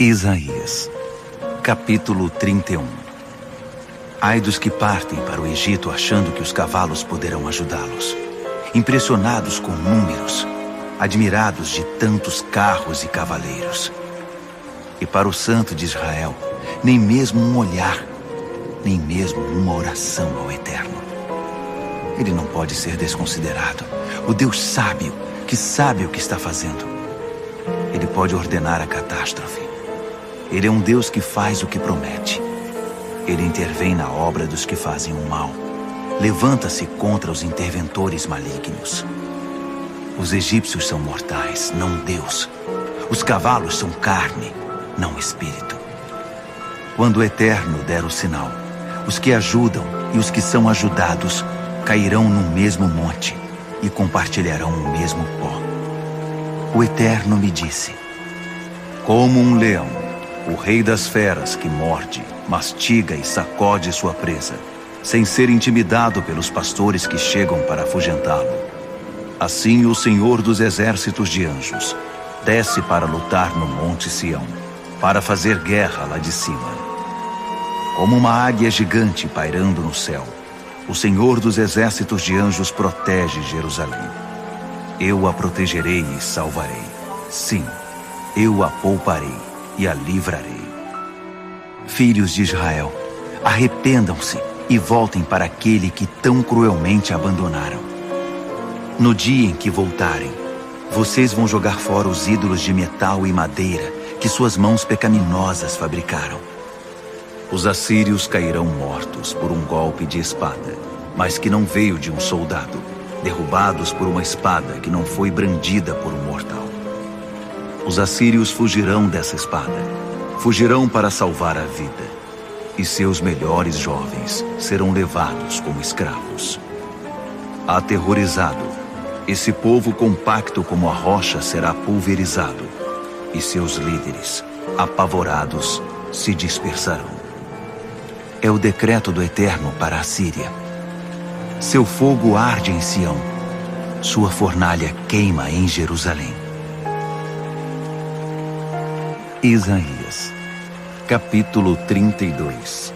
Isaías, capítulo 31. Ai dos que partem para o Egito achando que os cavalos poderão ajudá-los, impressionados com números, admirados de tantos carros e cavaleiros. E para o Santo de Israel, nem mesmo um olhar, nem mesmo uma oração ao Eterno. Ele não pode ser desconsiderado, o Deus sábio, que sabe o que está fazendo. Ele pode ordenar a catástrofe. Ele é um Deus que faz o que promete. Ele intervém na obra dos que fazem o mal. Levanta-se contra os interventores malignos. Os egípcios são mortais, não Deus. Os cavalos são carne, não espírito. Quando o Eterno der o sinal, os que ajudam e os que são ajudados cairão no mesmo monte e compartilharão o mesmo pó. O Eterno me disse: como um leão, o rei das feras que morde, mastiga e sacode sua presa, sem ser intimidado pelos pastores que chegam para afugentá-lo. Assim o Senhor dos exércitos de anjos desce para lutar no monte Sião, para fazer guerra lá de cima. Como uma águia gigante pairando no céu, o Senhor dos exércitos de anjos protege Jerusalém. Eu a protegerei e salvarei. Sim, eu a pouparei e a livrarei. Filhos de Israel, arrependam-se e voltem para aquele que tão cruelmente abandonaram. No dia em que voltarem, vocês vão jogar fora os ídolos de metal e madeira que suas mãos pecaminosas fabricaram. Os assírios cairão mortos por um golpe de espada, mas que não veio de um soldado, derrubados por uma espada que não foi brandida por um mortal. Os assírios fugirão dessa espada, fugirão para salvar a vida, e seus melhores jovens serão levados como escravos. Aterrorizado, esse povo compacto como a rocha será pulverizado, e seus líderes, apavorados, se dispersarão. É o decreto do Eterno para a Síria. Seu fogo arde em Sião, sua fornalha queima em Jerusalém. Isaías, capítulo 32.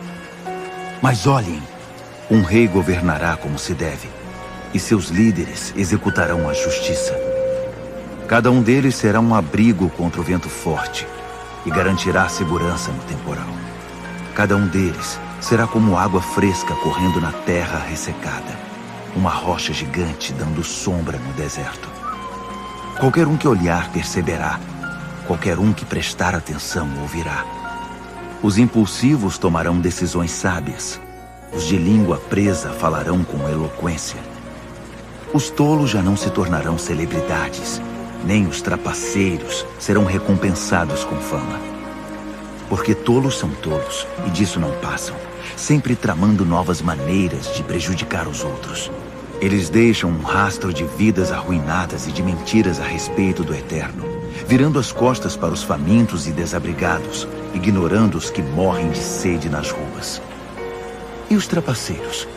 Mas olhem, um rei governará como se deve, e seus líderes executarão a justiça. Cada um deles será um abrigo contra o vento forte e garantirá segurança no temporal. Cada um deles será como água fresca correndo na terra ressecada, uma rocha gigante dando sombra no deserto. Qualquer um que olhar perceberá, qualquer um que prestar atenção ouvirá. Os impulsivos tomarão decisões sábias, os de língua presa falarão com eloquência. Os tolos já não se tornarão celebridades, nem os trapaceiros serão recompensados com fama. Porque tolos são tolos, e disso não passam, sempre tramando novas maneiras de prejudicar os outros. Eles deixam um rastro de vidas arruinadas e de mentiras a respeito do Eterno, virando as costas para os famintos e desabrigados, ignorando os que morrem de sede nas ruas. E os trapaceiros?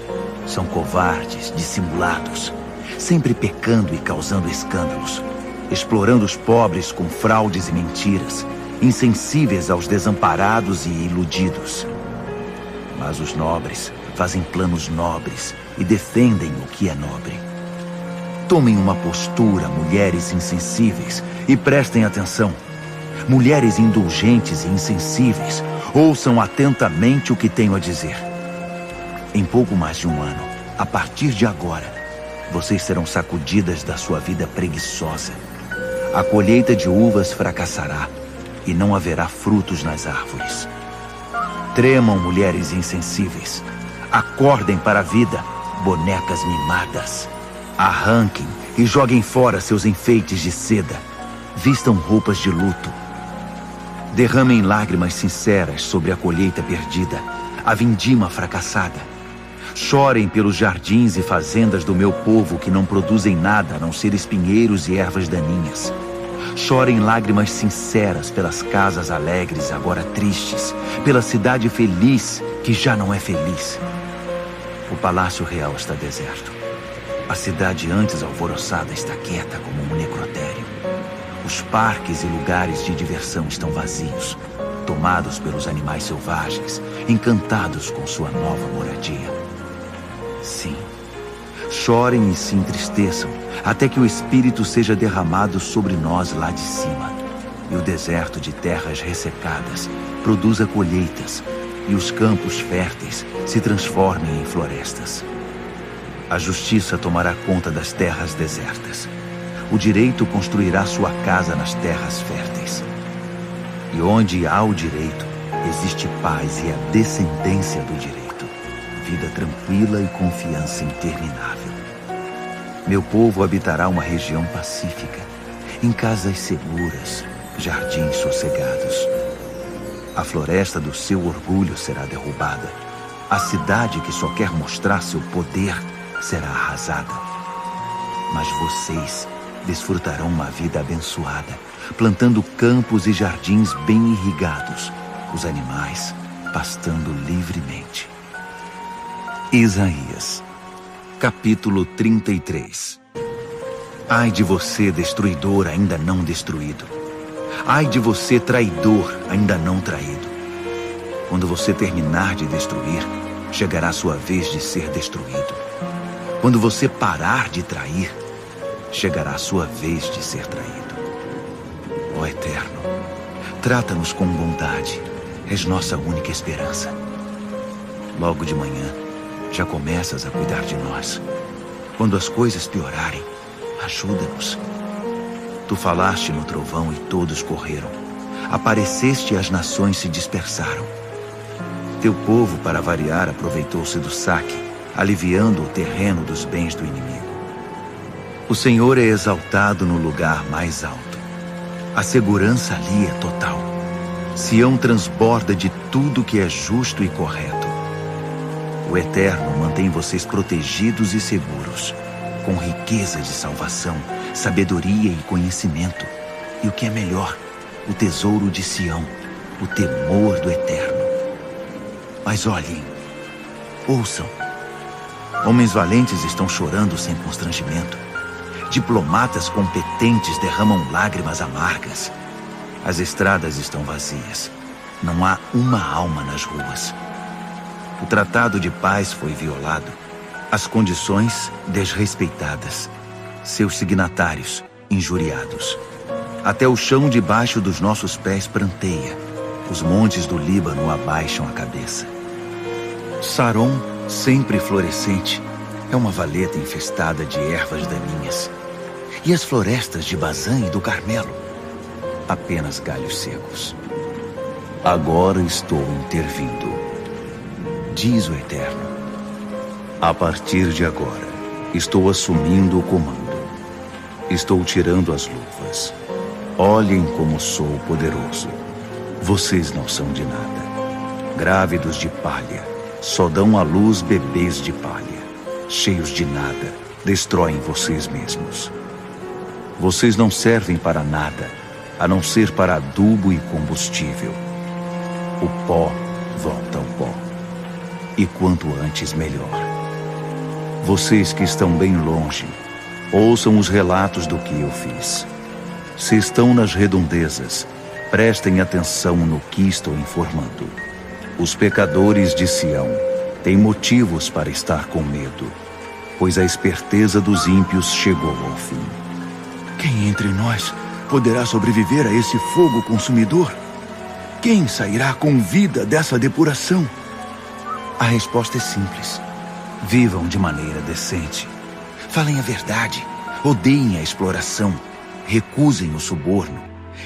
São covardes, dissimulados, sempre pecando e causando escândalos, explorando os pobres com fraudes e mentiras, insensíveis aos desamparados e iludidos. Mas os nobres fazem planos nobres e defendem o que é nobre. Tomem uma postura, mulheres insensíveis, e prestem atenção. Mulheres indulgentes e insensíveis, ouçam atentamente o que tenho a dizer. Em pouco mais de um ano, a partir de agora, vocês serão sacudidas da sua vida preguiçosa. A colheita de uvas fracassará e não haverá frutos nas árvores. Tremam, mulheres insensíveis. Acordem para a vida, bonecas mimadas. Arranquem e joguem fora seus enfeites de seda. Vistam roupas de luto. Derramem lágrimas sinceras sobre a colheita perdida, a vindima fracassada. Chorem pelos jardins e fazendas do meu povo que não produzem nada a não ser espinheiros e ervas daninhas. Chorem lágrimas sinceras pelas casas alegres agora tristes, pela cidade feliz que já não é feliz. O palácio real está deserto. A cidade antes alvoroçada está quieta como um necrotério. Os parques e lugares de diversão estão vazios, tomados pelos animais selvagens, encantados com sua nova moradia. Sim, chorem e se entristeçam, até que o Espírito seja derramado sobre nós lá de cima, e o deserto de terras ressecadas produza colheitas, e os campos férteis se transformem em florestas. A justiça tomará conta das terras desertas. O direito construirá sua casa nas terras férteis. E onde há o direito, existe paz e a descendência do direito, vida tranquila e confiança interminável. Meu povo habitará uma região pacífica, em casas seguras, jardins sossegados. A floresta do seu orgulho será derrubada. A cidade que só quer mostrar seu poder será arrasada. Mas vocês desfrutarão uma vida abençoada, plantando campos e jardins bem irrigados, os animais pastando livremente. Isaías, capítulo 33. Ai de você, destruidor ainda não destruído. Ai de você, traidor ainda não traído. Quando você terminar de destruir, chegará a sua vez de ser destruído. Quando você parar de trair, chegará a sua vez de ser traído. Ó Eterno, trata-nos com bondade, és nossa única esperança. Logo de manhã, já começas a cuidar de nós. Quando as coisas piorarem, ajuda-nos. Tu falaste no trovão e todos correram. Apareceste e as nações se dispersaram. Teu povo, para variar, aproveitou-se do saque, aliviando o terreno dos bens do inimigo. O Senhor é exaltado no lugar mais alto. A segurança ali é total. Sião transborda de tudo que é justo e correto. O Eterno mantém vocês protegidos e seguros, com riqueza de salvação, sabedoria e conhecimento. E o que é melhor, o tesouro de Sião, o temor do Eterno. Mas olhem, ouçam. Homens valentes estão chorando sem constrangimento. Diplomatas competentes derramam lágrimas amargas. As estradas estão vazias. Não há uma alma nas ruas. O tratado de paz foi violado. As condições desrespeitadas. Seus signatários injuriados. Até o chão debaixo dos nossos pés pranteia. Os montes do Líbano abaixam a cabeça. Saron, sempre florescente, é uma valeta infestada de ervas daninhas. E as florestas de Bazã e do Carmelo, apenas galhos secos. Agora estou intervindo, diz o Eterno. A partir de agora, estou assumindo o comando. Estou tirando as luvas. Olhem como sou poderoso. Vocês não são de nada. Grávidos de palha, só dão à luz bebês de palha. Cheios de nada, destroem vocês mesmos. Vocês não servem para nada, a não ser para adubo e combustível. O pó volta ao pó. E quanto antes, melhor. Vocês que estão bem longe, ouçam os relatos do que eu fiz. Se estão nas redondezas, prestem atenção no que estou informando. Os pecadores de Sião têm motivos para estar com medo, pois a esperteza dos ímpios chegou ao fim. Quem entre nós poderá sobreviver a esse fogo consumidor? Quem sairá com vida dessa depuração? A resposta é simples. Vivam de maneira decente. Falem a verdade. Odeiem a exploração. Recusem o suborno.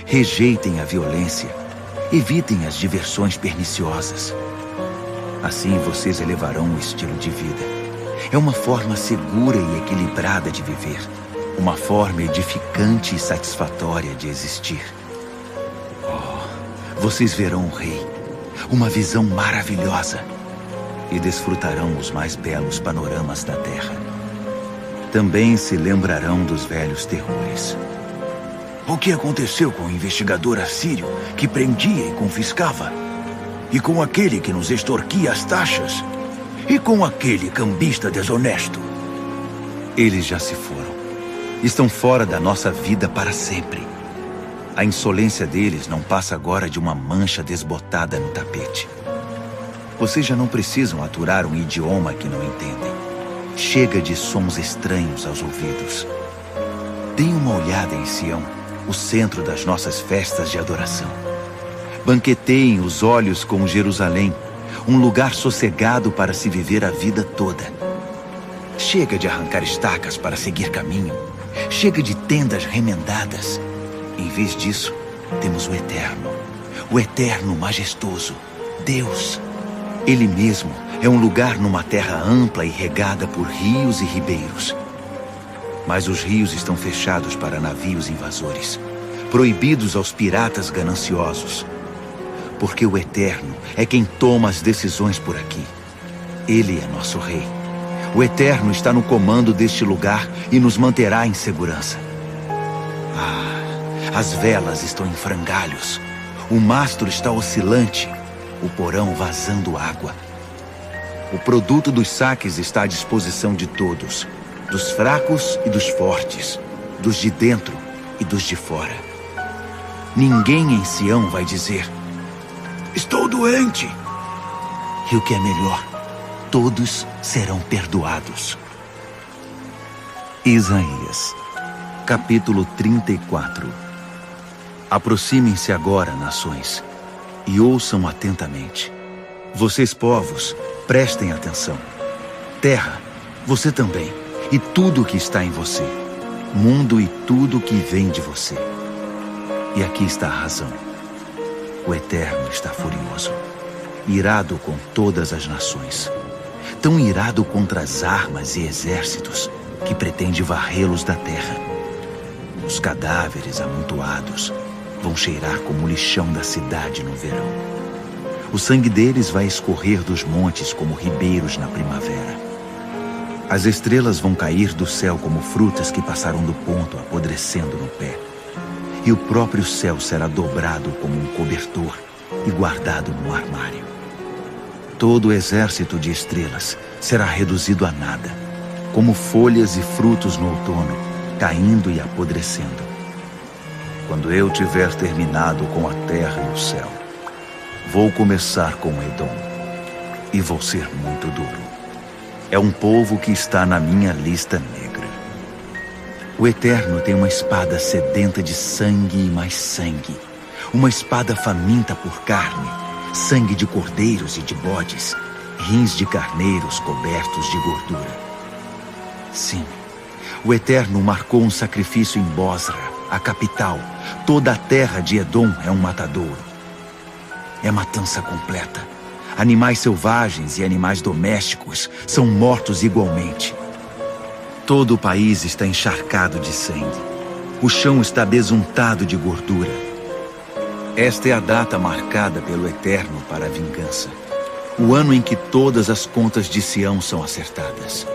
Rejeitem a violência. Evitem as diversões perniciosas. Assim vocês elevarão o estilo de vida. É uma forma segura e equilibrada de viver. Uma forma edificante e satisfatória de existir. Oh, vocês verão o rei. Uma visão maravilhosa. E desfrutarão os mais belos panoramas da terra. Também se lembrarão dos velhos terrores. O que aconteceu com o investigador assírio que prendia e confiscava? E com aquele que nos extorquia as taxas? E com aquele cambista desonesto? Eles já se foram. Estão fora da nossa vida para sempre. A insolência deles não passa agora de uma mancha desbotada no tapete. Vocês já não precisam aturar um idioma que não entendem. Chega de sons estranhos aos ouvidos. Deem uma olhada em Sião, o centro das nossas festas de adoração. Banqueteiem os olhos com Jerusalém, um lugar sossegado para se viver a vida toda. Chega de arrancar estacas para seguir caminho. Chega de tendas remendadas. Em vez disso, temos o eterno majestoso, Deus. Ele mesmo é um lugar numa terra ampla e regada por rios e ribeiros. Mas os rios estão fechados para navios invasores, proibidos aos piratas gananciosos. Porque o Eterno é quem toma as decisões por aqui. Ele é nosso rei. O Eterno está no comando deste lugar e nos manterá em segurança. As velas estão em frangalhos. O mastro está oscilante. O porão vazando água. O produto dos saques está à disposição de todos. Dos fracos e dos fortes. Dos de dentro e dos de fora. Ninguém em Sião vai dizer: estou doente. E o que é melhor, todos serão perdoados. Isaías, capítulo 34. Aproximem-se agora, nações, e ouçam atentamente. Vocês, povos, prestem atenção. Terra, você também, e tudo o que está em você. Mundo e tudo o que vem de você. E aqui está a razão. O Eterno está furioso, irado com todas as nações. Tão irado contra as armas e exércitos que pretende varrê-los da terra. Os cadáveres amontoados vão cheirar como o lixão da cidade no verão. O sangue deles vai escorrer dos montes como ribeiros na primavera. As estrelas vão cair do céu como frutas que passaram do ponto, apodrecendo no pé. E o próprio céu será dobrado como um cobertor e guardado num armário. Todo o exército de estrelas será reduzido a nada, como folhas e frutos no outono, caindo e apodrecendo. Quando eu tiver terminado com a terra e o céu, vou começar com Edom, e vou ser muito duro. É um povo que está na minha lista negra. O Eterno tem uma espada sedenta de sangue e mais sangue. Uma espada faminta por carne, sangue de cordeiros e de bodes, rins de carneiros cobertos de gordura. Sim, o Eterno marcou um sacrifício em Bosra, a capital. Toda a terra de Edom é um matadouro. É matança completa. Animais selvagens e animais domésticos são mortos igualmente. Todo o país está encharcado de sangue. O chão está besuntado de gordura. Esta é a data marcada pelo Eterno para a vingança. O ano em que todas as contas de Sião são acertadas.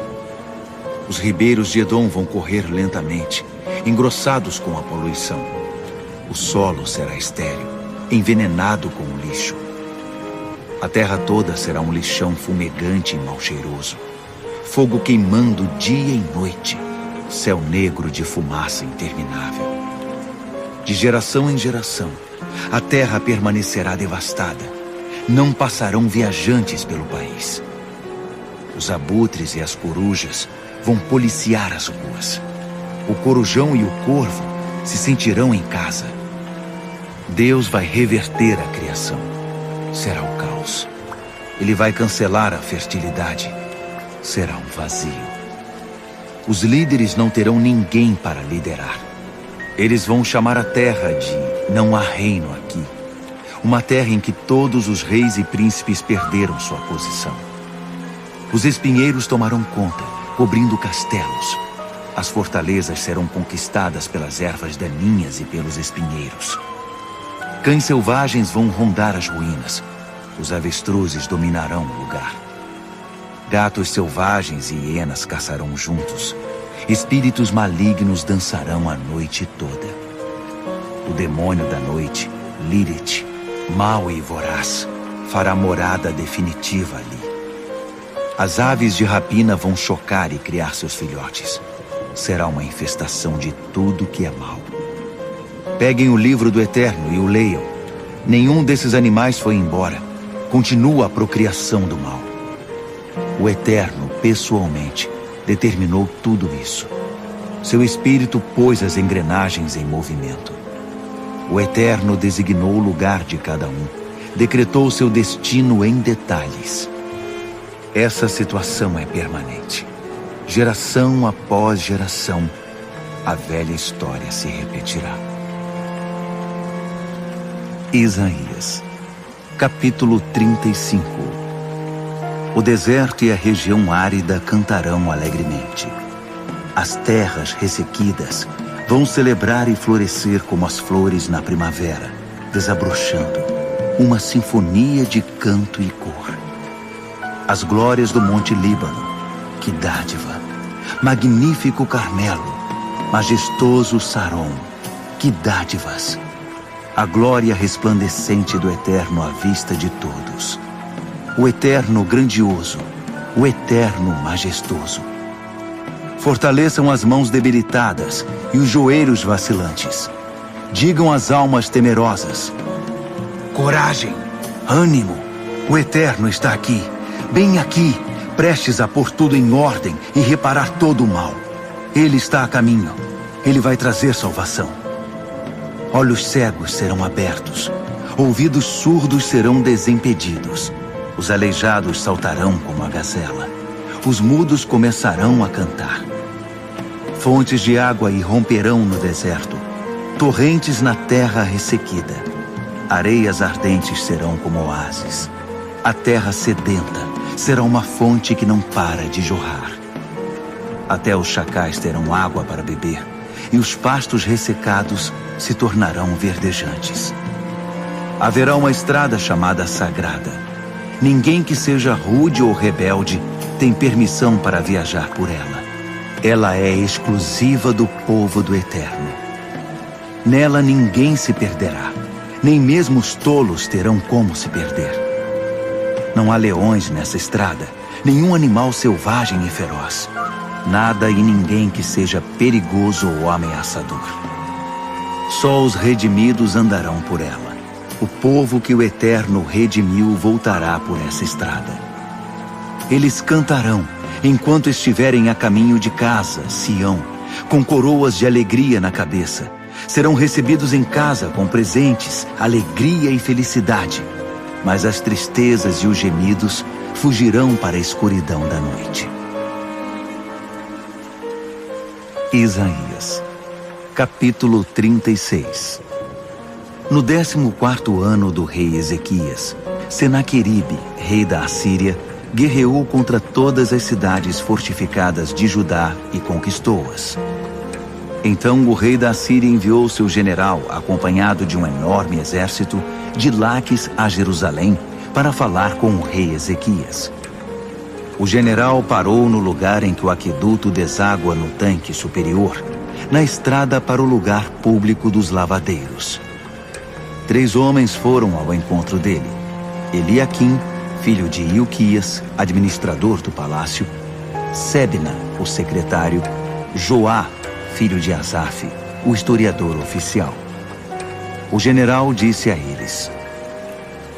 Os ribeiros de Edom vão correr lentamente, engrossados com a poluição. O solo será estéril, envenenado com o lixo. A terra toda será um lixão fumegante e mal cheiroso. Fogo queimando dia e noite, céu negro de fumaça interminável. De geração em geração, a terra permanecerá devastada. Não passarão viajantes pelo país. Os abutres e as corujas vão policiar as ruas. O corujão e o corvo se sentirão em casa. Deus vai reverter a criação. Será o caos. Ele vai cancelar a fertilidade. Será um vazio. Os líderes não terão ninguém para liderar. Eles vão chamar a terra de não há reino aqui. Uma terra em que todos os reis e príncipes perderam sua posição. Os espinheiros tomarão conta, cobrindo castelos. As fortalezas serão conquistadas pelas ervas daninhas e pelos espinheiros. Cães selvagens vão rondar as ruínas. Os avestruzes dominarão o lugar. Gatos selvagens e hienas caçarão juntos. Espíritos malignos dançarão a noite toda. O demônio da noite, Lilith, mau e voraz, fará morada definitiva ali. As aves de rapina vão chocar e criar seus filhotes. Será uma infestação de tudo que é mau. Peguem o livro do Eterno e o leiam. Nenhum desses animais foi embora. Continua a procriação do mal. O Eterno, pessoalmente, determinou tudo isso. Seu espírito pôs as engrenagens em movimento. O Eterno designou o lugar de cada um, decretou seu destino em detalhes. Essa situação é permanente. Geração após geração, a velha história se repetirá. Isaías, capítulo 35. O deserto e a região árida cantarão alegremente. As terras ressequidas vão celebrar e florescer como as flores na primavera, desabrochando uma sinfonia de canto e cor. As glórias do Monte Líbano, que dádiva! Magnífico Carmelo, majestoso Saron, que dádivas! A glória resplandecente do Eterno à vista de todos. O Eterno grandioso, o Eterno majestoso. Fortaleçam as mãos debilitadas e os joelhos vacilantes. Digam às almas temerosas: coragem, ânimo, o Eterno está aqui, bem aqui, prestes a pôr tudo em ordem e reparar todo o mal. Ele está a caminho, ele vai trazer salvação. Olhos cegos serão abertos, ouvidos surdos serão desimpedidos. Os aleijados saltarão como a gazela, os mudos começarão a cantar. Fontes de água irromperão no deserto, torrentes na terra ressequida. Areias ardentes serão como oásis. A terra sedenta será uma fonte que não para de jorrar. Até os chacais terão água para beber, e os pastos ressecados se tornarão verdejantes. Haverá uma estrada chamada Sagrada. Ninguém que seja rude ou rebelde tem permissão para viajar por ela. Ela é exclusiva do povo do Eterno. Nela ninguém se perderá, nem mesmo os tolos terão como se perder. Não há leões nessa estrada, nenhum animal selvagem e feroz. Nada e ninguém que seja perigoso ou ameaçador. Só os redimidos andarão por ela. O povo que o Eterno redimiu voltará por essa estrada. Eles cantarão enquanto estiverem a caminho de casa, Sião, com coroas de alegria na cabeça. Serão recebidos em casa com presentes, alegria e felicidade. Mas as tristezas e os gemidos fugirão para a escuridão da noite. Isaías, capítulo 36. No 14º ano do rei Ezequias, Senaqueribe, rei da Assíria, guerreou contra todas as cidades fortificadas de Judá e conquistou-as. Então o rei da Assíria enviou seu general, acompanhado de um enorme exército, de Laques a Jerusalém, para falar com o rei Ezequias. O general parou no lugar em que o aqueduto deságua no tanque superior, na estrada para o lugar público dos lavadeiros. 3 homens foram ao encontro dele: Eliaquim, filho de Ilquias, administrador do palácio; Sebna, o secretário; Joá, filho de Asaf, o historiador oficial. O general disse a eles: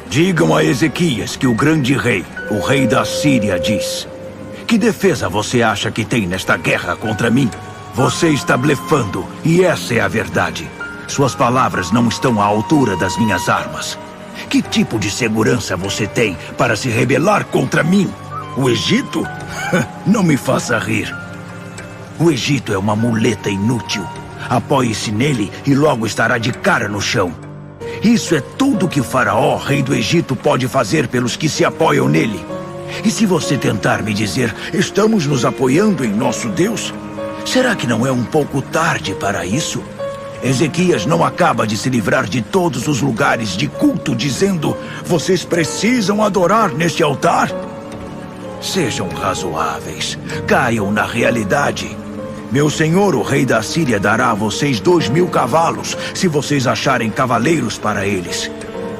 digam a Ezequias que o grande rei, o rei da Síria, diz: que defesa você acha que tem nesta guerra contra mim? Você está blefando, e essa é a verdade. Suas palavras não estão à altura das minhas armas. Que tipo de segurança você tem para se rebelar contra mim? O Egito? Não me faça rir. O Egito é uma muleta inútil. Apoie-se nele e logo estará de cara no chão. Isso é tudo que o faraó, rei do Egito, pode fazer pelos que se apoiam nele. E se você tentar me dizer: estamos nos apoiando em nosso Deus, será que não é um pouco tarde para isso? Ezequias não acaba de se livrar de todos os lugares de culto dizendo: vocês precisam adorar neste altar? Sejam razoáveis, caiam na realidade. Meu senhor, o rei da Síria, dará a vocês 2.000 cavalos, se vocês acharem cavaleiros para eles.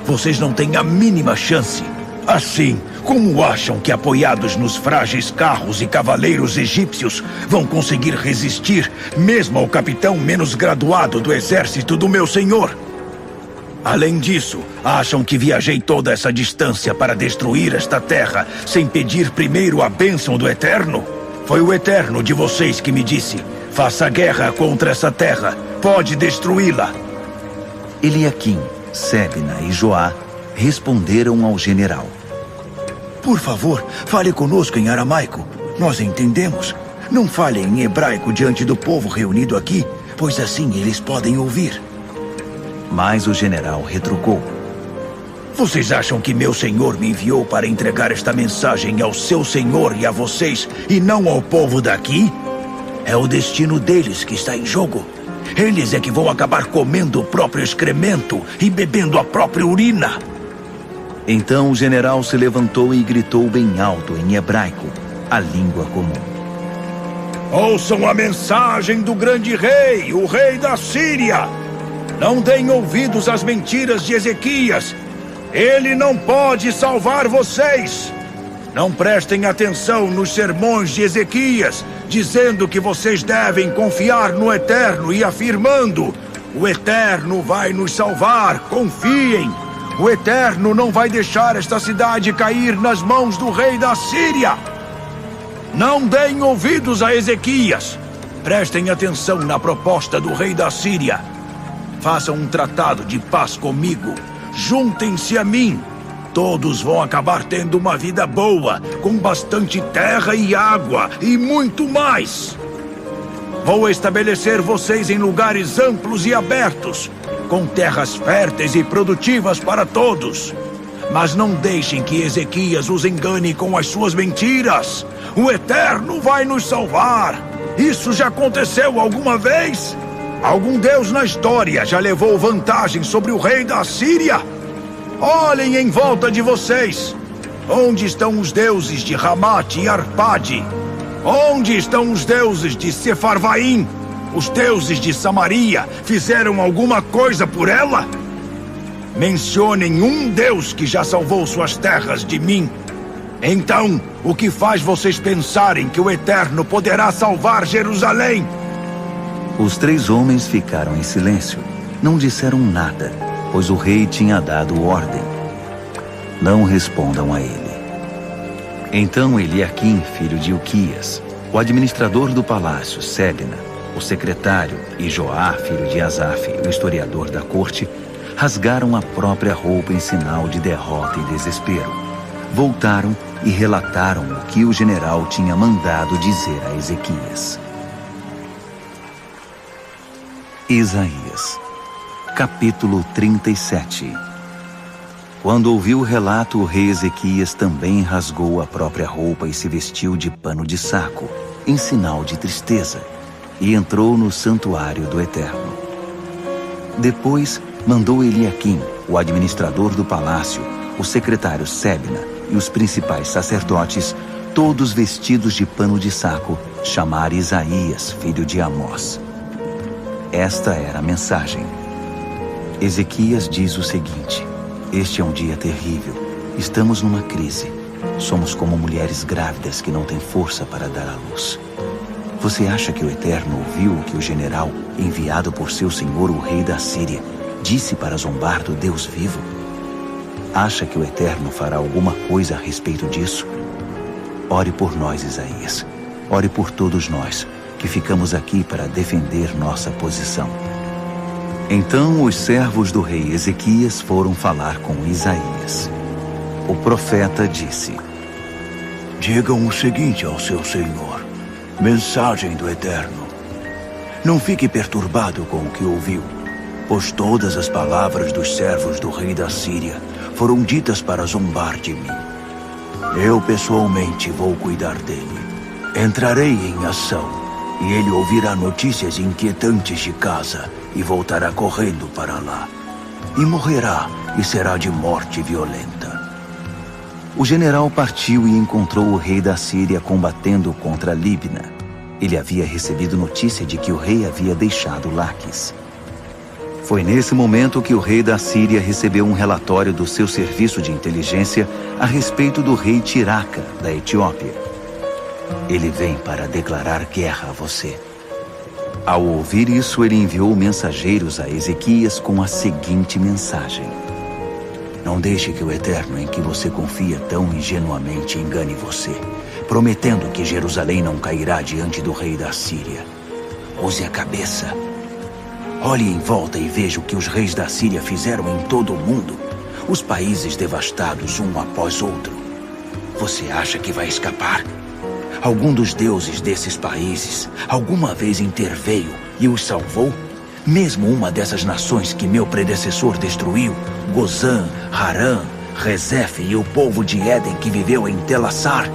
Vocês não têm a mínima chance. Assim, como acham que, apoiados nos frágeis carros e cavaleiros egípcios, vão conseguir resistir mesmo ao capitão menos graduado do exército do meu senhor? Além disso, acham que viajei toda essa distância para destruir esta terra sem pedir primeiro a bênção do Eterno? Foi o Eterno de vocês que me disse: faça guerra contra essa terra, pode destruí-la. Eliaquim, Sebna e Joá responderam ao general: Por favor, fale conosco em aramaico. Nós entendemos. Não fale em hebraico diante do povo reunido aqui, pois assim eles podem ouvir. Mas o general retrucou: Vocês acham que meu senhor me enviou para entregar esta mensagem ao seu senhor e a vocês, e não ao povo daqui? É o destino deles que está em jogo. Eles é que vão acabar comendo o próprio excremento e bebendo a própria urina. Então o general se levantou e gritou bem alto em hebraico, a língua comum: Ouçam a mensagem do grande rei, o rei da Síria. Não deem ouvidos às mentiras de Ezequias. Ele não pode salvar vocês. Não prestem atenção nos sermões de Ezequias, dizendo que vocês devem confiar no Eterno e afirmando: o Eterno vai nos salvar, confiem. O Eterno não vai deixar esta cidade cair nas mãos do rei da Síria. Não deem ouvidos a Ezequias. Prestem atenção na proposta do rei da Síria. Façam um tratado de paz comigo. Juntem-se a mim. Todos vão acabar tendo uma vida boa, com bastante terra e água e muito mais. Vou estabelecer vocês em lugares amplos e abertos, com terras férteis e produtivas para todos. Mas não deixem que Ezequias os engane com as suas mentiras. O Eterno vai nos salvar. Isso já aconteceu alguma vez? Algum deus na história já levou vantagem sobre o rei da Síria? Olhem em volta de vocês. Onde estão os deuses de Ramate e Arpade? Onde estão os deuses de Sefarvaim? Os deuses de Samaria fizeram alguma coisa por ela? Mencionem um deus que já salvou suas terras de mim. Então, o que faz vocês pensarem que o Eterno poderá salvar Jerusalém? Os 3 homens ficaram em silêncio. Não disseram nada, pois o rei tinha dado ordem: não respondam a ele. Então Eliaquim, filho de Ilquias, o administrador do palácio, Sebna, o secretário, e Joá, filho de Asaf, o historiador da corte, rasgaram a própria roupa em sinal de derrota e desespero. Voltaram e relataram o que o general tinha mandado dizer a Ezequias. Isaías, capítulo 37. Quando ouviu o relato, o rei Ezequias também rasgou a própria roupa e se vestiu de pano de saco, em sinal de tristeza, e entrou no santuário do Eterno. Depois mandou Eliaquim, o administrador do palácio, o secretário Sebna e os principais sacerdotes, todos vestidos de pano de saco, chamar Isaías, filho de Amós. Esta era a mensagem. Ezequias diz o seguinte: este é um dia terrível. Estamos numa crise. Somos como mulheres grávidas que não têm força para dar à luz. Você acha que o Eterno ouviu o que o general, enviado por seu senhor, o rei da Síria, disse para zombar do Deus vivo? Acha que o Eterno fará alguma coisa a respeito disso? Ore por nós, Isaías. Ore por todos nós, que ficamos aqui para defender nossa posição. Então os servos do rei Ezequias foram falar com Isaías. O profeta disse: digam o seguinte ao seu senhor: mensagem do Eterno. Não fique perturbado com o que ouviu, pois todas as palavras dos servos do rei da Síria foram ditas para zombar de mim. Eu pessoalmente vou cuidar dele. Entrarei em ação, e ele ouvirá notícias inquietantes de casa e voltará correndo para lá. E morrerá, e será de morte violenta. O general partiu e encontrou o rei da Síria combatendo contra Libna. Ele havia recebido notícia de que o rei havia deixado Laquis. Foi nesse momento que o rei da Síria recebeu um relatório do seu serviço de inteligência a respeito do rei Tiraca, da Etiópia. Ele vem para declarar guerra a você. Ao ouvir isso, ele enviou mensageiros a Ezequias com a seguinte mensagem: não deixe que o Eterno em que você confia tão ingenuamente engane você, prometendo que Jerusalém não cairá diante do rei da Síria. Use a cabeça. Olhe em volta e veja o que os reis da Síria fizeram em todo o mundo. Os países devastados um após outro. Você acha que vai escapar? Algum dos deuses desses países alguma vez interveio e os salvou? Mesmo uma dessas nações que meu predecessor destruiu, Gozã, Harã, Rezef e o povo de Éden que viveu em Telassar?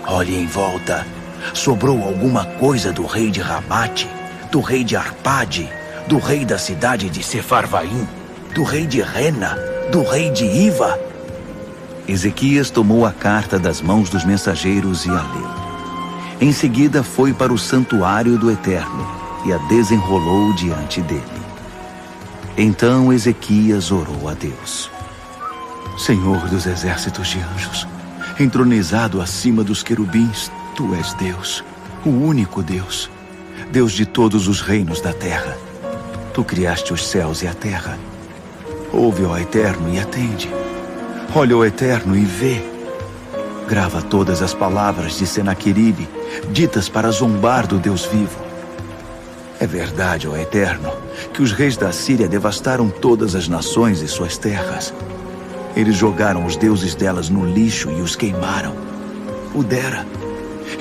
Olhe em volta. Sobrou alguma coisa do rei de Ramate, do rei de Arpade, do rei da cidade de Sefarvaim, do rei de Rena, do rei de Iva? Ezequias tomou a carta das mãos dos mensageiros e a leu. Em seguida foi para o santuário do Eterno e a desenrolou diante dele. Então Ezequias orou a Deus: Senhor dos exércitos de anjos, entronizado acima dos querubins, Tu és Deus, o único Deus, Deus de todos os reinos da terra. Tu criaste os céus e a terra. Ouve, ó Eterno, e atende. Olha, ó Eterno, e vê. Grava todas as palavras de Senaqueribe, ditas para zombar do Deus vivo. É verdade, ó Eterno, que os reis da Síria devastaram todas as nações e suas terras. Eles jogaram os deuses delas no lixo e os queimaram. Pudera.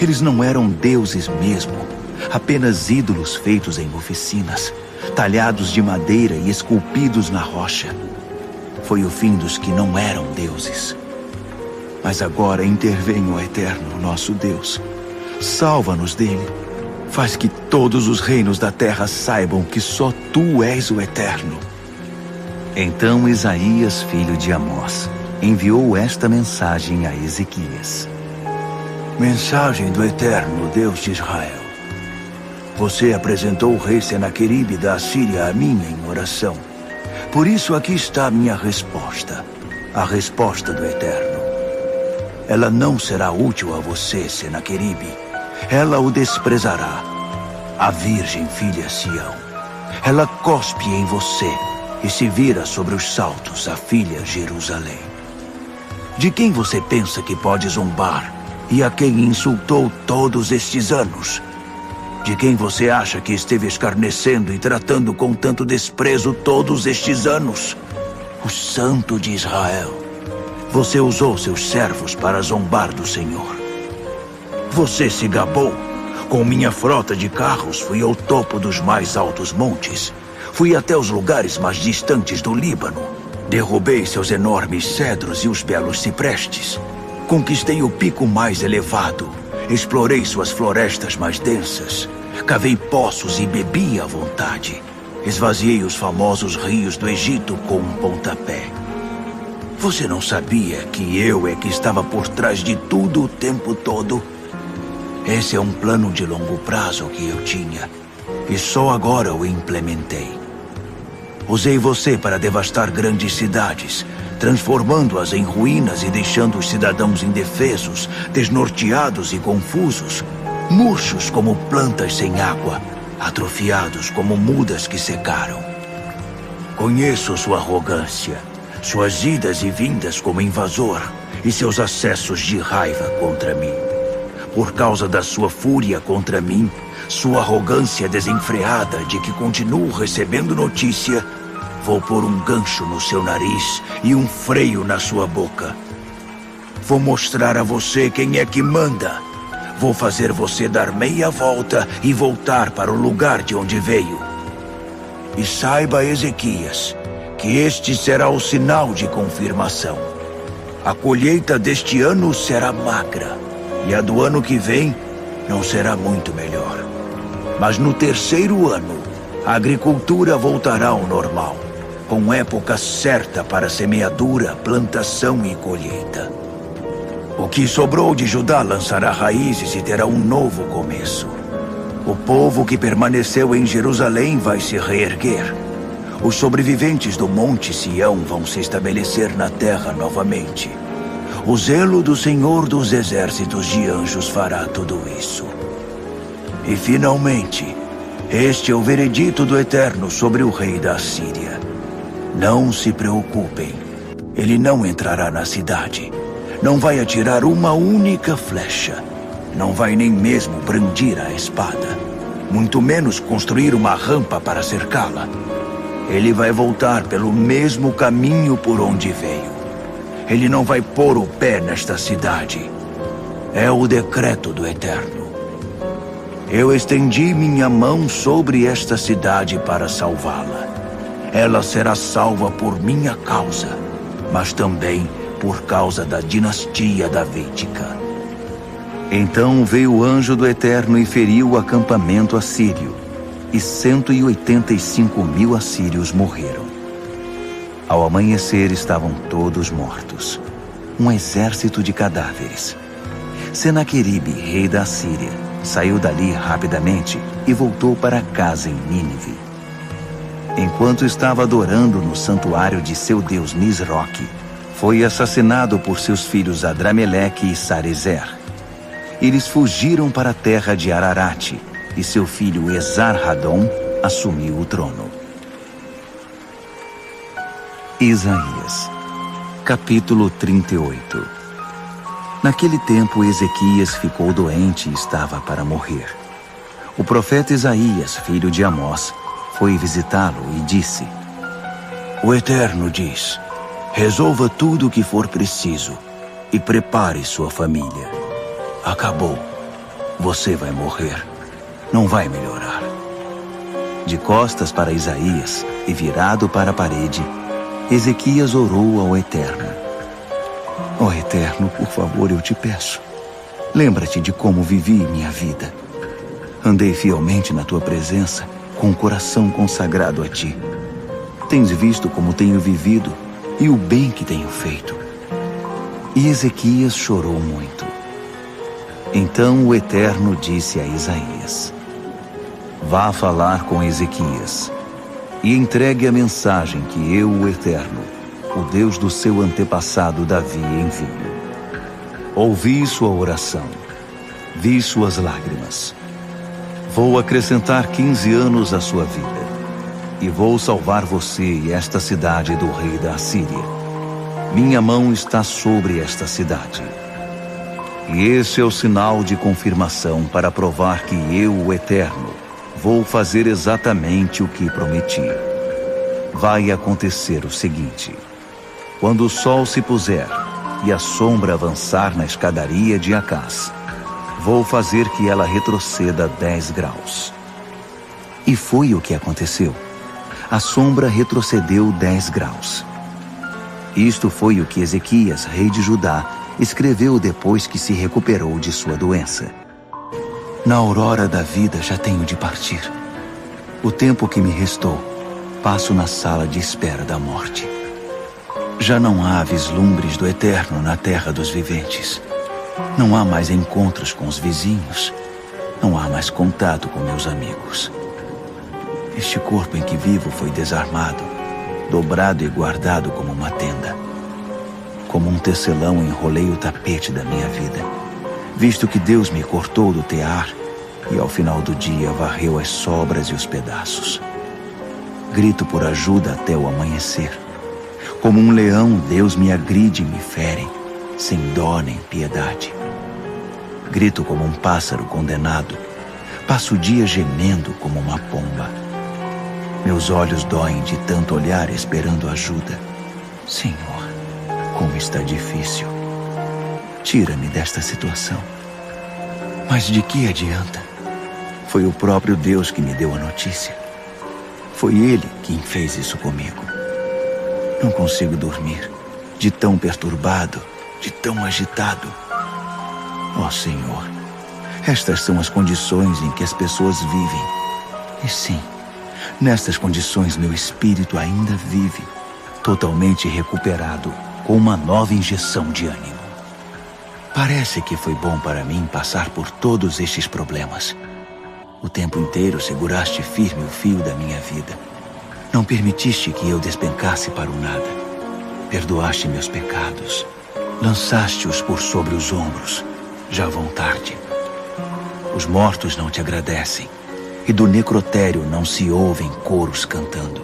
Eles não eram deuses mesmo, apenas ídolos feitos em oficinas, talhados de madeira e esculpidos na rocha. Foi o fim dos que não eram deuses. Mas agora intervém o Eterno, nosso Deus. Salva-nos dele. Faz que todos os reinos da terra saibam que só Tu és o Eterno. Então Isaías, filho de Amós, enviou esta mensagem a Ezequias: Mensagem do Eterno, Deus de Israel. Você apresentou o rei Senaqueribe da Assíria a mim em oração. Por isso aqui está a minha resposta, a resposta do Eterno. Ela não será útil a você, Senaqueribe. Ela o desprezará. A virgem filha Sião. Ela cospe em você e se vira sobre os saltos, a filha Jerusalém. De quem você pensa que pode zombar e a quem insultou todos estes anos? De quem você acha que esteve escarnecendo e tratando com tanto desprezo todos estes anos? O Santo de Israel. Você usou seus servos para zombar do Senhor. Você se gabou. Com minha frota de carros fui ao topo dos mais altos montes. Fui até os lugares mais distantes do Líbano. Derrubei seus enormes cedros e os belos ciprestes. Conquistei o pico mais elevado. Explorei suas florestas mais densas. Cavei poços e bebi à vontade. Esvaziei os famosos rios do Egito com um pontapé. Você não sabia que eu é que estava por trás de tudo o tempo todo? Esse é um plano de longo prazo que eu tinha, e só agora o implementei. Usei você para devastar grandes cidades, transformando-as em ruínas e deixando os cidadãos indefesos, desnorteados e confusos, murchos como plantas sem água, atrofiados como mudas que secaram. Conheço sua arrogância, suas idas e vindas como invasor e seus acessos de raiva contra mim. Por causa da sua fúria contra mim, sua arrogância desenfreada de que continuo recebendo notícia, vou pôr um gancho no seu nariz e um freio na sua boca. Vou mostrar a você quem é que manda. Vou fazer você dar meia volta e voltar para o lugar de onde veio. E saiba, Ezequias, que este será o sinal de confirmação. A colheita deste ano será magra, e a do ano que vem não será muito melhor. Mas no terceiro ano, a agricultura voltará ao normal, com época certa para semeadura, plantação e colheita. O que sobrou de Judá lançará raízes e terá um novo começo. O povo que permaneceu em Jerusalém vai se reerguer. Os sobreviventes do Monte Sião vão se estabelecer na terra novamente. O zelo do Senhor dos Exércitos de Anjos fará tudo isso. E finalmente, este é o veredito do Eterno sobre o rei da Assíria. Não se preocupem. Ele não entrará na cidade. Não vai atirar uma única flecha. Não vai nem mesmo brandir a espada. Muito menos construir uma rampa para cercá-la. Ele vai voltar pelo mesmo caminho por onde veio. Ele não vai pôr o pé nesta cidade. É o decreto do Eterno. Eu estendi minha mão sobre esta cidade para salvá-la. Ela será salva por minha causa, mas também por causa da dinastia davídica. Então veio o anjo do Eterno e feriu o acampamento assírio, e 185.000 assírios morreram. Ao amanhecer estavam todos mortos, um exército de cadáveres. Senaqueribe, rei da Assíria, saiu dali rapidamente e voltou para casa em Nínive. Enquanto estava adorando no santuário de seu deus Nisroque, foi assassinado por seus filhos Adrameleque e Sarezer. Eles fugiram para a terra de Ararate, e seu filho Esar-Hadom assumiu o trono. Isaías, capítulo 38. Naquele tempo, Ezequias ficou doente e estava para morrer. O profeta Isaías, filho de Amós, foi visitá-lo e disse: O Eterno diz: resolva tudo o que for preciso e prepare sua família. Acabou. Você vai morrer. Não vai melhorar. De costas para Isaías e virado para a parede, Ezequias orou ao Eterno. Ó Eterno, por favor, eu te peço. Lembra-te de como vivi minha vida. Andei fielmente na tua presença, com o coração consagrado a ti. Tens visto como tenho vivido e o bem que tenho feito. E Ezequias chorou muito. Então o Eterno disse a Isaías: Vá falar com Ezequias e entregue a mensagem que eu, o Eterno, o Deus do seu antepassado Davi, envio. Ouvi sua oração, vi suas lágrimas. Vou acrescentar 15 anos à sua vida e vou salvar você e esta cidade do rei da Assíria. Minha mão está sobre esta cidade. E esse é o sinal de confirmação para provar que eu, o Eterno, vou fazer exatamente o que prometi. Vai acontecer o seguinte: quando o sol se puser e a sombra avançar na escadaria de Acás, vou fazer que ela retroceda 10 graus. E foi o que aconteceu. A sombra retrocedeu 10 graus. Isto foi o que Ezequias, rei de Judá, escreveu depois que se recuperou de sua doença. Na aurora da vida já tenho de partir. O tempo que me restou, passo na sala de espera da morte. Já não há vislumbres do Eterno na terra dos viventes. Não há mais encontros com os vizinhos. Não há mais contato com meus amigos. Este corpo em que vivo foi desarmado, dobrado e guardado como uma tenda. Como um tecelão enrolei o tapete da minha vida, visto que Deus me cortou do tear e ao final do dia varreu as sobras e os pedaços. Grito por ajuda até o amanhecer. Como um leão, Deus me agride e me fere, sem dó nem piedade. Grito como um pássaro condenado, passo o dia gemendo como uma pomba. Meus olhos doem de tanto olhar esperando ajuda. Senhor, como está difícil. Tira-me desta situação. Mas de que adianta? Foi o próprio Deus que me deu a notícia. Foi Ele quem fez isso comigo. Não consigo dormir, de tão perturbado, de tão agitado. Ó Senhor, estas são as condições em que as pessoas vivem. E sim, nestas condições meu espírito ainda vive, totalmente recuperado, com uma nova injeção de ânimo. Parece que foi bom para mim passar por todos estes problemas. O tempo inteiro seguraste firme o fio da minha vida. Não permitiste que eu despencasse para o nada. Perdoaste meus pecados. Lançaste-os por sobre os ombros. Já vão tarde. Os mortos não te agradecem, e do necrotério não se ouvem coros cantando.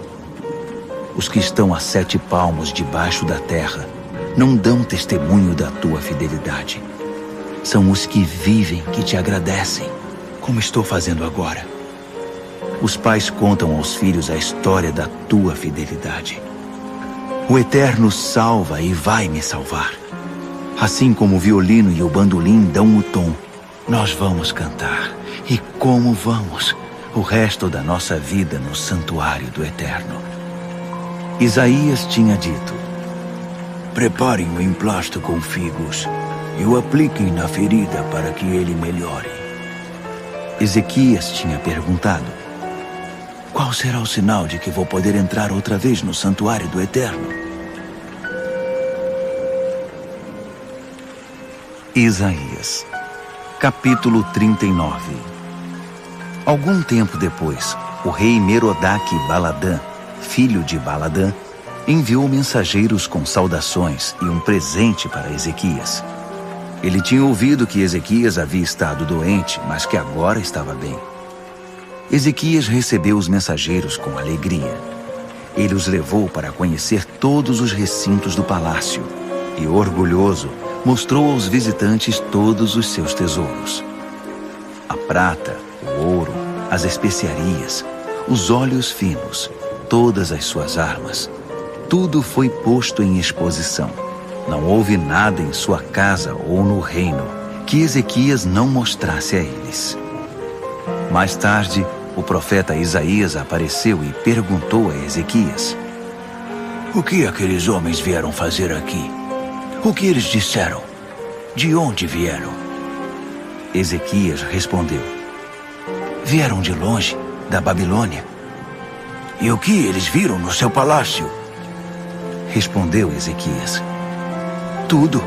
Os que estão a 7 palmos debaixo da terra não dão testemunho da tua fidelidade. São os que vivem que te agradecem, como estou fazendo agora. Os pais contam aos filhos a história da tua fidelidade. O Eterno salva e vai me salvar. Assim como o violino e o bandolim dão o tom, nós vamos cantar. E como vamos, o resto da nossa vida no santuário do Eterno. Isaías tinha dito: preparem o emplasto com figos e o apliquem na ferida para que ele melhore. Ezequias tinha perguntado: qual será o sinal de que vou poder entrar outra vez no santuário do Eterno? Isaías, capítulo 39. Algum tempo depois, o rei Merodach-Baladã, filho de Baladã, enviou mensageiros com saudações e um presente para Ezequias. Ele tinha ouvido que Ezequias havia estado doente, mas que agora estava bem. Ezequias recebeu os mensageiros com alegria. Ele os levou para conhecer todos os recintos do palácio e, orgulhoso, mostrou aos visitantes todos os seus tesouros. A prata, o ouro, as especiarias, os óleos finos, todas as suas armas. Tudo foi posto em exposição. Não houve nada em sua casa ou no reino que Ezequias não mostrasse a eles. Mais tarde, o profeta Isaías apareceu e perguntou a Ezequias: o que aqueles homens vieram fazer aqui? O que eles disseram? De onde vieram? Ezequias respondeu: vieram de longe, da Babilônia. E o que eles viram no seu palácio? Respondeu Ezequias: tudo.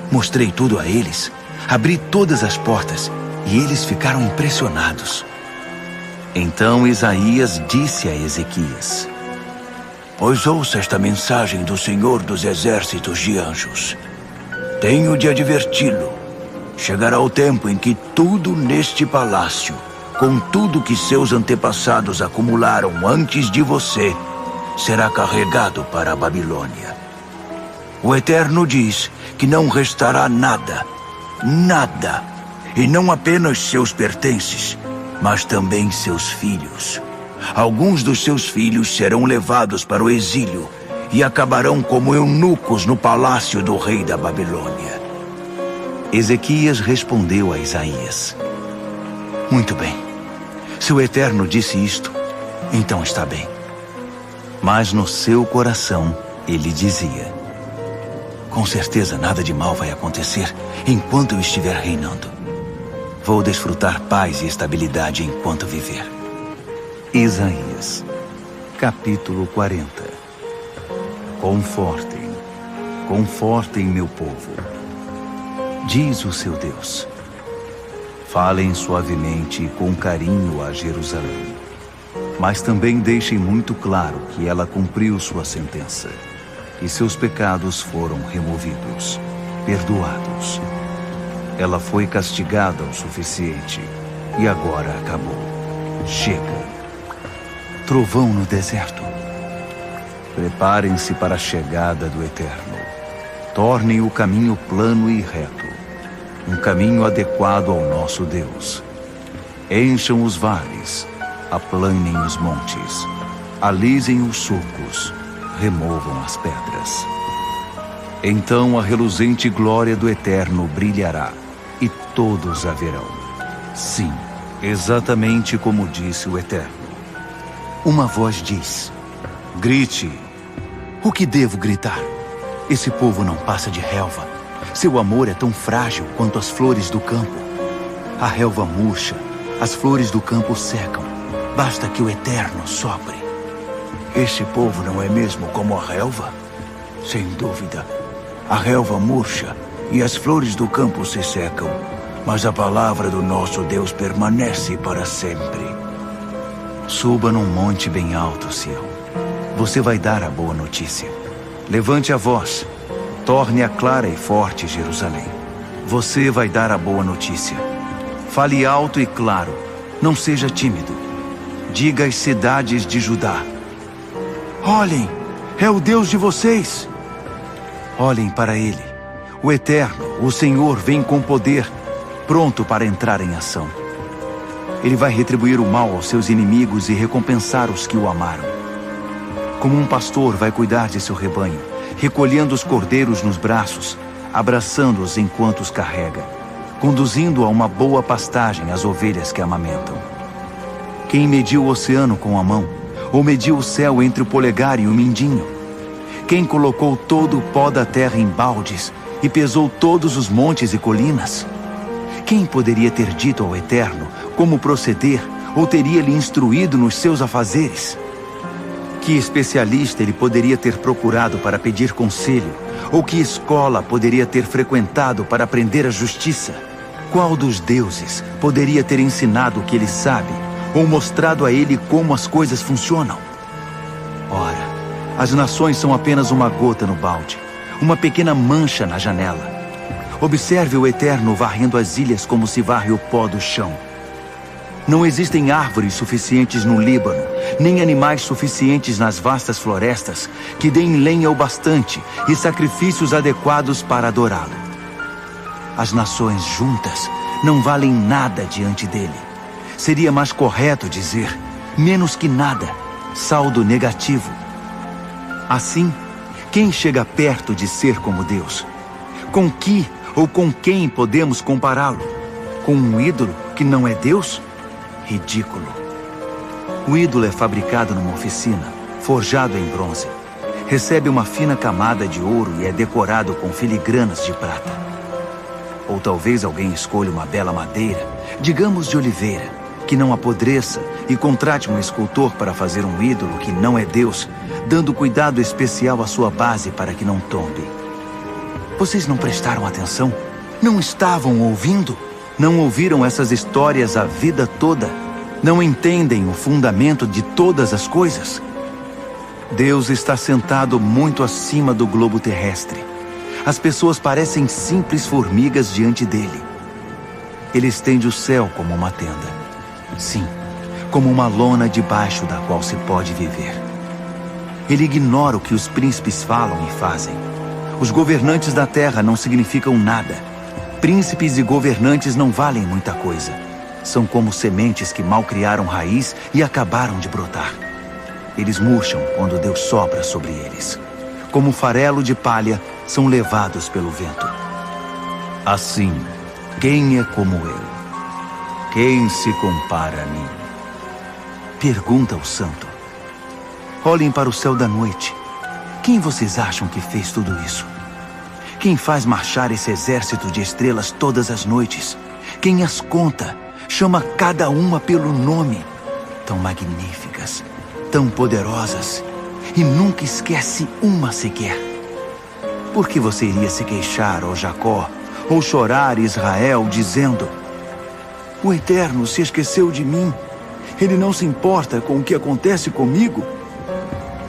Mostrei tudo a eles. Abri todas as portas e eles ficaram impressionados. Então Isaías disse a Ezequias: pois ouça esta mensagem do Senhor dos Exércitos de Anjos. Tenho de adverti-lo. Chegará o tempo em que tudo neste palácio, com tudo que seus antepassados acumularam antes de você, será carregado para a Babilônia. O Eterno diz que não restará nada, nada, e não apenas seus pertences, mas também seus filhos. Alguns dos seus filhos serão levados para o exílio e acabarão como eunucos no palácio do rei da Babilônia. Ezequias respondeu a Isaías: muito bem. Se o Eterno disse isto, então está bem. Mas no seu coração ele dizia: com certeza nada de mal vai acontecer enquanto eu estiver reinando. Vou desfrutar paz e estabilidade enquanto viver. Isaías, capítulo 40. Confortem, confortem meu povo, diz o seu Deus. Falem suavemente e com carinho a Jerusalém, mas também deixem muito claro que ela cumpriu sua sentença e seus pecados foram removidos, perdoados. Ela foi castigada o suficiente e agora acabou. Chega. Trovão no deserto. Preparem-se para a chegada do Eterno. Tornem o caminho plano e reto, um caminho adequado ao nosso Deus. Encham os vales, aplanem os montes, alisem os sulcos, removam as pedras. Então a reluzente glória do Eterno brilhará, e todos a verão. Sim, exatamente como disse o Eterno. Uma voz diz: grite. O que devo gritar? Esse povo não passa de relva. Seu amor é tão frágil quanto as flores do campo. A relva murcha, as flores do campo secam. Basta que o Eterno sopre. Esse povo não é mesmo como a relva? Sem dúvida. A relva murcha e as flores do campo se secam, mas a palavra do nosso Deus permanece para sempre. Suba num monte bem alto, Sião. você vai dar a boa notícia. Levante a voz, torne-a clara e forte, Jerusalém. Você vai dar a boa notícia. Fale alto e claro, não seja tímido. Diga às cidades de Judá: olhem, é o Deus de vocês. Olhem para ele. O Eterno, o Senhor, vem com poder, pronto para entrar em ação. Ele vai retribuir o mal aos seus inimigos e recompensar os que o amaram. Como um pastor vai cuidar de seu rebanho, recolhendo os cordeiros nos braços, abraçando-os enquanto os carrega, conduzindo a uma boa pastagem as ovelhas que amamentam. Quem mediu o oceano com a mão, ou mediu o céu entre o polegar e o mindinho? Quem colocou todo o pó da terra em baldes e pesou todos os montes e colinas? Quem poderia ter dito ao Eterno como proceder, ou teria lhe instruído nos seus afazeres? Que especialista ele poderia ter procurado para pedir conselho, ou que escola poderia ter frequentado para aprender a justiça? Qual dos deuses poderia ter ensinado o que ele sabe, ou mostrado a ele como as coisas funcionam? Ora, as nações são apenas uma gota no balde, uma pequena mancha na janela. Observe o Eterno varrendo as ilhas como se varre o pó do chão. Não existem árvores suficientes no Líbano, nem animais suficientes nas vastas florestas que deem lenha o bastante e sacrifícios adequados para adorá-lo. As nações juntas não valem nada diante dele. Seria mais correto dizer, menos que nada, saldo negativo. Assim, quem chega perto de ser como Deus? Com que ou com quem podemos compará-lo? Com um ídolo que não é Deus? Ridículo. O ídolo é fabricado numa oficina, forjado em bronze. Recebe uma fina camada de ouro e é decorado com filigranas de prata. Ou talvez alguém escolha uma bela madeira, digamos de oliveira, que não apodreça e contrate um escultor para fazer um ídolo que não é Deus, dando cuidado especial à sua base para que não tombe. Vocês não prestaram atenção? Não estavam ouvindo? Não ouviram essas histórias a vida toda? Não entendem o fundamento de todas as coisas? Deus está sentado muito acima do globo terrestre. As pessoas parecem simples formigas diante dele. Ele estende o céu como uma tenda. Sim, como uma lona debaixo da qual se pode viver. Ele ignora o que os príncipes falam e fazem. Os governantes da terra não significam nada. Príncipes e governantes não valem muita coisa. São como sementes que mal criaram raiz e acabaram de brotar. Eles murcham quando Deus sopra sobre eles. Como farelo de palha, são levados pelo vento. Assim, quem é como eu? Quem se compara a mim? Pergunta o santo. Olhem para o céu da noite. Quem vocês acham que fez tudo isso? Quem faz marchar esse exército de estrelas todas as noites? Quem as conta? Chama cada uma pelo nome. Tão magníficas, tão poderosas, e nunca esquece uma sequer. Por que você iria se queixar, ó Jacó, ou chorar, Israel, dizendo: o Eterno se esqueceu de mim? Ele não se importa com o que acontece comigo?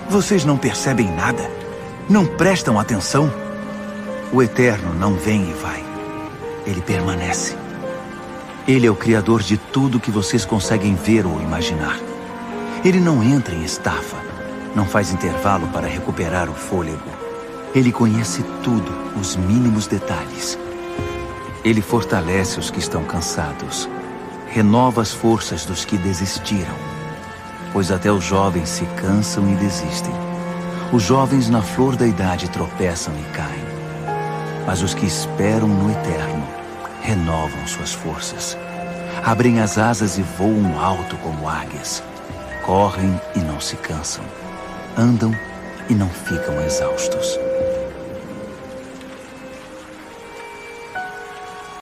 Vocês não percebem nada? Não prestam atenção? O Eterno não vem e vai. Ele permanece. Ele é o Criador de tudo que vocês conseguem ver ou imaginar. Ele não entra em estafa, não faz intervalo para recuperar o fôlego. Ele conhece tudo, os mínimos detalhes. Ele fortalece os que estão cansados, renova as forças dos que desistiram, pois até os jovens se cansam e desistem. Os jovens na flor da idade tropeçam e caem, mas os que esperam no Eterno renovam suas forças. Abrem as asas e voam alto como águias. Correm e não se cansam. Andam e não ficam exaustos.